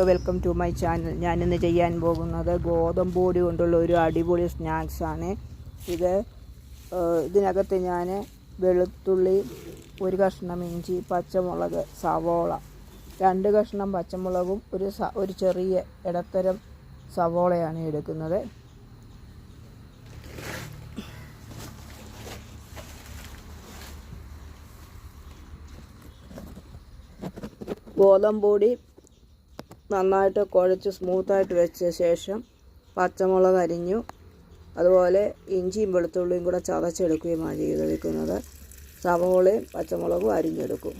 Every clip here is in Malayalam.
Welcome to my channel. ഞാനിന്ന് ചെയ്യാൻ പോകുന്നത് ഗോതമ്പ് പൊടി കൊണ്ടുള്ള ഒരു അടിപൊളി സ്നാക്സാണ്. ഇതിനകത്ത് ഞാൻ വെളുത്തുള്ളി, ഒരു കഷ്ണം ഇഞ്ചി, പച്ചമുളക്, സവോള, 2 കഷ്ണം പച്ചമുളകും ഒരു ചെറിയ ഇടത്തരം സവോളയാണ് എടുക്കുന്നത്. ഗോതമ്പ് പൊടി നന്നായിട്ട് കുഴച്ച് സ്മൂത്തായിട്ട് വെച്ച ശേഷം പച്ചമുളക് അരിഞ്ഞു, അതുപോലെ ഇഞ്ചിയും വെളുത്തുള്ളിയും കൂടെ ചതച്ചെടുക്കുകയുമാണ് ചെയ്തെടുക്കുന്നത്. സവോളയും പച്ചമുളകും അരിഞ്ഞെടുക്കും.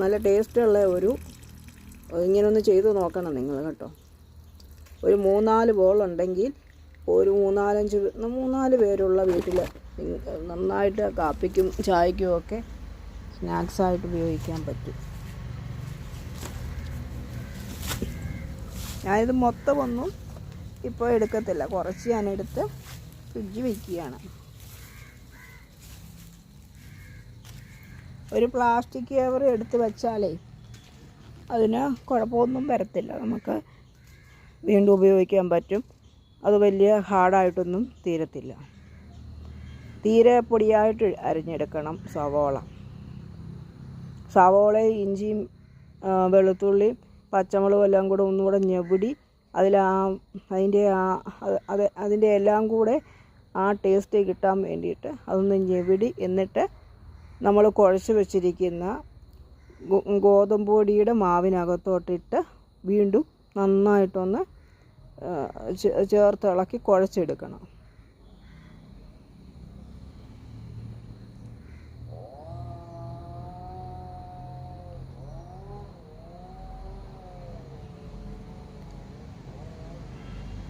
നല്ല ടേസ്റ്റുള്ള ഇങ്ങനൊന്ന് ചെയ്ത് നോക്കണം നിങ്ങൾ കേട്ടോ. ഒരു 3-4 ബോളുണ്ടെങ്കിൽ ഒരു 3-4 പേരുള്ള വീട്ടിൽ നന്നായിട്ട് കാപ്പിക്കും ചായക്കും ഒക്കെ സ്നാക്സായിട്ട് ഉപയോഗിക്കാൻ പറ്റും. ഞാനിത് മൊത്തമൊന്നും ഇപ്പോൾ എടുക്കത്തില്ല, കുറച്ച് ഞാനെടുത്ത് ഫ്രിഡ്ജിൽ വയ്ക്കുകയാണ്. ഒരു പ്ലാസ്റ്റിക് കവർ എടുത്ത് വെച്ചാലേ അതിന് കുഴപ്പമൊന്നും വരത്തില്ല, നമുക്ക് വീണ്ടും ഉപയോഗിക്കാൻ പറ്റും. അത് വലിയ ഹാർഡായിട്ടൊന്നും തീരത്തില്ല. തീരെ പൊടിയായിട്ട് അരിഞ്ഞെടുക്കണം സവോളയും ഇഞ്ചിയും വെളുത്തുള്ളിയും പച്ചമുളകും എല്ലാം കൂടെ ഒന്നുകൂടെ ഞെവിടി അതിൻ്റെ എല്ലാം കൂടെ ആ ടേസ്റ്റ് കിട്ടാൻ വേണ്ടിയിട്ട് അതൊന്ന് ഞെവിടി, എന്നിട്ട് നമ്മൾ കുഴച്ച് വെച്ചിരിക്കുന്ന ഗോതമ്പ് പൊടിയുടെ മാവിനകത്തോട്ടിട്ട് വീണ്ടും നന്നായിട്ടൊന്ന് ചേർത്ത് ഇളക്കി കുഴച്ചെടുക്കണം.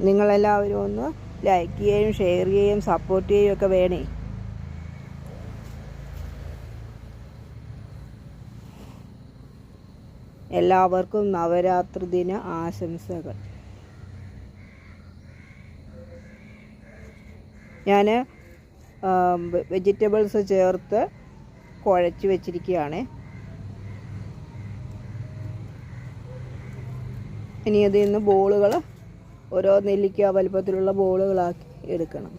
നിങ്ങളെല്ലാവരും ഒന്ന് ലൈക്ക് ചെയ്യുകയും ഷെയർ ചെയ്യുകയും സപ്പോർട്ട് ചെയ്യുകയും ഒക്കെ വേണേ. എല്ലാവർക്കും നവരാത്രി ദിന ആശംസകൾ. ഞാൻ വെജിറ്റബിൾസ് ചേർത്ത് കുഴച്ച് വെച്ചിരിക്കുകയാണ്. ഇനി അതിൽ നിന്ന് ബോളുകൾ, ഓരോ നെല്ലിക്ക വലിപ്പത്തിലുള്ള ബോളുകളാക്കി എടുക്കണം.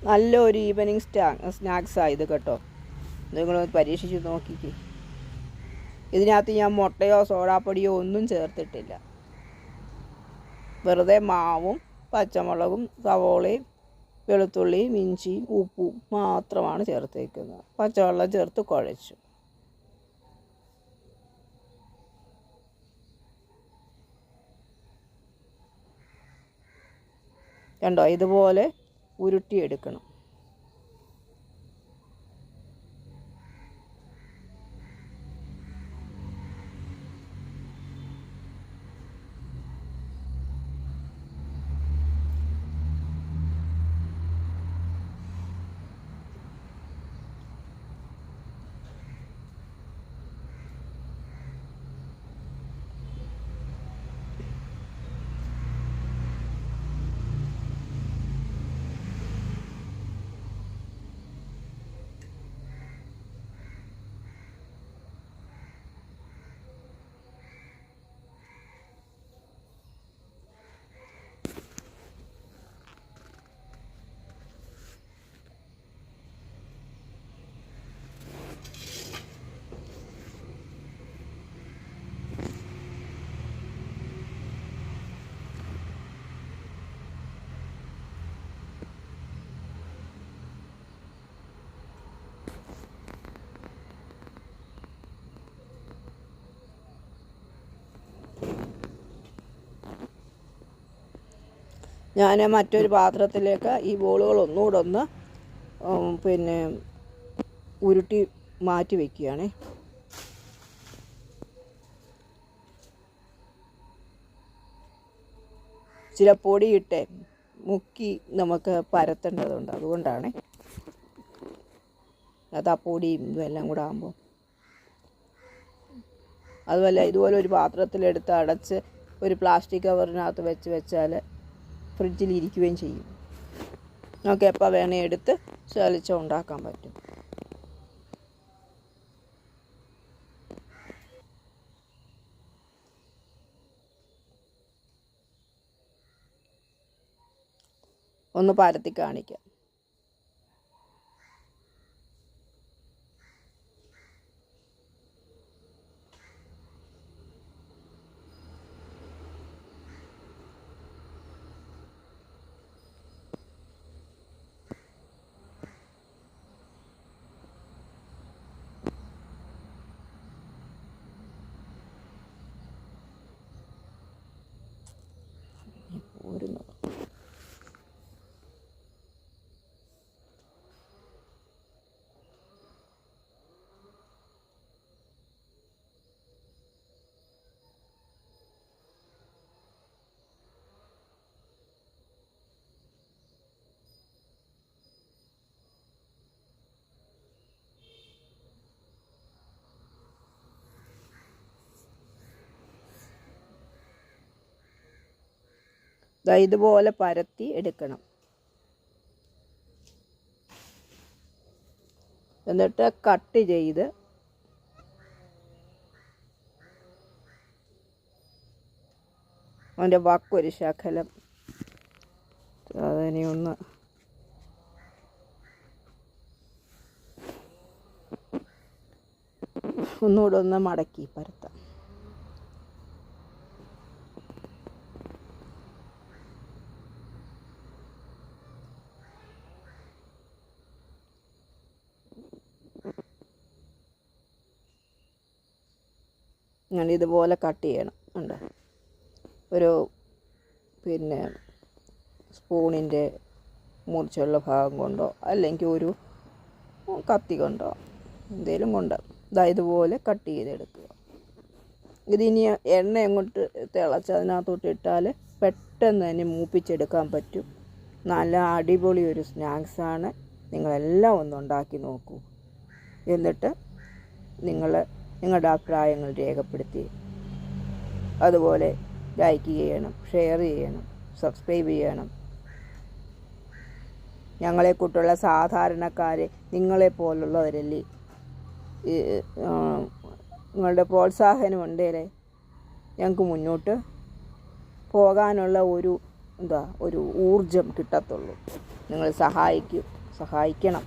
നല്ലൊരു ഈവനിങ് സ്നാക്സായത് കേട്ടോ. നിങ്ങളൊന്ന് പരീക്ഷിച്ച് നോക്കിക്കേ. ഇതിനകത്ത് ഞാൻ മുട്ടയോ സോഡാപ്പൊടിയോ ഒന്നും ചേർത്തിട്ടില്ല. വെറുതെ മാവും പച്ചമുളകും സവോളയും വെളുത്തുള്ളിയും ഇഞ്ചിയും ഉപ്പും മാത്രമാണ് ചേർത്തേക്കുന്നത്. പച്ചവെള്ളം ചേർത്ത് കുഴച്ചു. കണ്ടോ, ഇതുപോലെ ഉരുട്ടിയെടുക്കണം. ഞാൻ മറ്റൊരു പാത്രത്തിലേക്ക് ഈ ബോളുകൾ ഒന്നുകൂടെ ഉരുട്ടി മാറ്റി വയ്ക്കുകയാണ്. ചില പൊടിയിട്ടേ മുക്കി നമുക്ക് പരത്തേണ്ടതുണ്ട്. അതുകൊണ്ടാണ് അത് ആ പൊടിയും ഇതെല്ലാം കൂടെ ആകുമ്പോൾ. അതുപോലെ ഇതുപോലെ ഒരു പാത്രത്തിലെടുത്ത് അടച്ച് ഒരു പ്ലാസ്റ്റിക് കവറിനകത്ത് വെച്ചാൽ ഫ്രിഡ്ജിൽ ഇരിക്കുകയും ചെയ്യും. നമുക്ക് എപ്പോൾ വേണേൽ എടുത്ത് ചലിച്ചം ഉണ്ടാക്കാൻ പറ്റും. ഒന്ന് പരത്തി കാണിക്കാം. പോരുന്നു. ഇതുപോലെ പരത്തി എടുക്കണം. എന്നിട്ട് കട്ട് ചെയ്ത് അതിൻ്റെ വക്കൊരു ശകലം അതിനെ ഒന്നുകൂടെ ഒന്ന് മടക്കി പരത്താം. ഞാൻ ഇതുപോലെ കട്ട് ചെയ്യണം. ഉണ്ട് ഒരു സ്പൂണിൻ്റെ മൂർച്ചയുള്ള ഭാഗം കൊണ്ടോ അല്ലെങ്കിൽ ഒരു കത്തി കൊണ്ടോ എന്തെങ്കിലും കൊണ്ട് ഇതുപോലെ കട്ട് ചെയ്തെടുക്കുക. ഇതിനി എണ്ണ അങ്ങോട്ട് തിളച്ച് അതിനകത്തോട്ട് ഇട്ടാൽ പെട്ടെന്ന് തന്നെ മൂപ്പിച്ചെടുക്കാൻ പറ്റും. നല്ല അടിപൊളി ഒരു സ്നാക്സാണ്. നിങ്ങളെല്ലാം ഒന്ന് ഉണ്ടാക്കി നോക്കൂ. എന്നിട്ട് നിങ്ങളുടെ അഭിപ്രായങ്ങൾ രേഖപ്പെടുത്തി അതുപോലെ ലൈക്ക് ചെയ്യണം, ഷെയർ ചെയ്യണം, സബ്സ്ക്രൈബ് ചെയ്യണം. ഞങ്ങളെക്കൂട്ടുള്ള സാധാരണക്കാരെ നിങ്ങളെപ്പോലുള്ളവരല്ലേ, നിങ്ങളുടെ പ്രോത്സാഹനം ഉണ്ടേലേ ഞങ്ങൾക്ക് മുന്നോട്ട് പോകാനുള്ള ഒരു ഊർജം കിട്ടത്തുള്ളൂ. നിങ്ങൾ സഹായിക്കണം.